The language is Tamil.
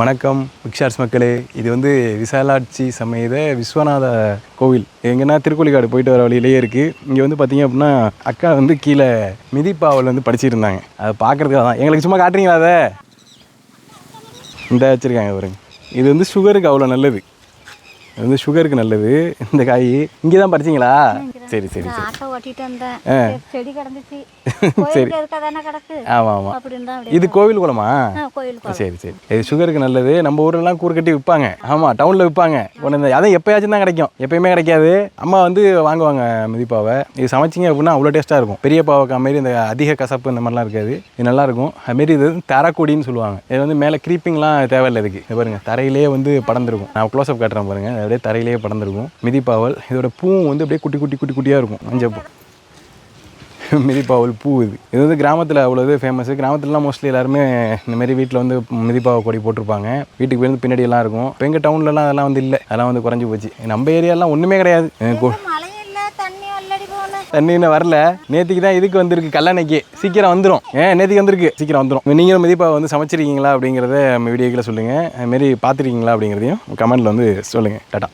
வணக்கம் பிக்ஷார்ஸ் மக்களே. இது வந்து விசாலாட்சி சமேத விஸ்வநாத கோவில். எங்கன்னா திருக்கோளிக்காடு போயிட்டு வர வழியிலேயே இருக்குது. இங்கே வந்து பார்த்தீங்க அப்படின்னா அக்கா வந்து கீழே மிதிப்பாவல் வந்து படிச்சிருந்தாங்க. அதை பார்க்குறதுக்காக தான். எங்களுக்கு சும்மா காட்டுறீங்களா அதை? இந்த வச்சுருக்காங்க பாருங்க. இது வந்து சுகருக்கு அவ்வளோ நல்லது. இது வந்து சுகருக்கு நல்லது. இந்த காய் இங்கே தான் படிச்சிங்களா? சரி சரி சரி. ஆட்டோ ஓட்டிட்டு வந்தேன். செடி கிடந்துச்சு. சரி. கிடக்கு. ஆமாம் ஆமாம். இது கோவில் குளமா? சரி சரி. இது சுகருக்கு நல்லது. நம்ம ஊர்லலாம் கூறு கட்டி விற்பாங்க. ஆமாம், டவுனில் விற்பாங்க. ஒன்று அதான் எப்போயாச்சும் தான் கிடைக்கும், எப்பயுமே கிடைக்காது. அம்மா வந்து வாங்குவாங்க மிதிப்பாவை. இது சமைச்சிங்க அப்படின்னா அவ்வளோ டேஸ்ட்டாக இருக்கும். பெரிய பாவக்கா மாரி இந்த அதிக கசப்பு இந்த மாதிரிலாம் இருக்காது. இது நல்லாயிருக்கும். அதுமாரி இது வந்து தரக்கூடின்னு சொல்லுவாங்க. இது வந்து மேலே க்ரீப்பிங்லாம் தேவையில்லை. இதுக்கு இது பாருங்கள், தரையிலே வந்து படர்ந்துருக்கும். நான் க்ளோஸ்அப் காட்டுறேன் பாருங்கள். அப்படியே தரையிலேயே படர்ந்துருக்கும் மிதிப்பாவல். இதோட பூவும் வந்து அப்படியே குட்டி குட்டி குட்டி குட்டியாக இருக்கும். மஞ்சள் பூ மிதிப்பாவல் பூ. இது வந்து கிராமத்தில் அவ்வளோ ஃபேமஸ். கிராமத்துலலாம் மோஸ்ட்லி எல்லாருமே இந்தமாரி வீட்டில் வந்து மிதிப்பாவை கொடி போட்டிருப்பாங்க. வீட்டுக்கு வந்து பின்னாடி எல்லாம் இருக்கும். இப்போ எங்கள் டவுன்லலாம் அதெல்லாம் வந்து இல்லை. அதெல்லாம் வந்து குறைஞ்சி போச்சு. நம்ம ஏரியாலாம் ஒன்றுமே கிடையாது. தண்ணி இன்னும் வரல. நேற்றுக்கு தான் இதுக்கு வந்திருக்கு, கல்லணைக்கு. சீக்கிரம் வந்துடும். நேற்றுக்கு வந்திருக்கு, சீக்கிரம் வந்துடும். நீங்களும் மிதிப்பாவை வந்து சமைச்சிருக்கீங்களா அப்படிங்கிறத நம்ம வீடியோக்கில் சொல்லுங்கள். அதுமாரி பார்த்துருக்கீங்களா அப்படிங்கிறதையும் கமெண்ட்டில் வந்து சொல்லுங்கள். டாட்டா.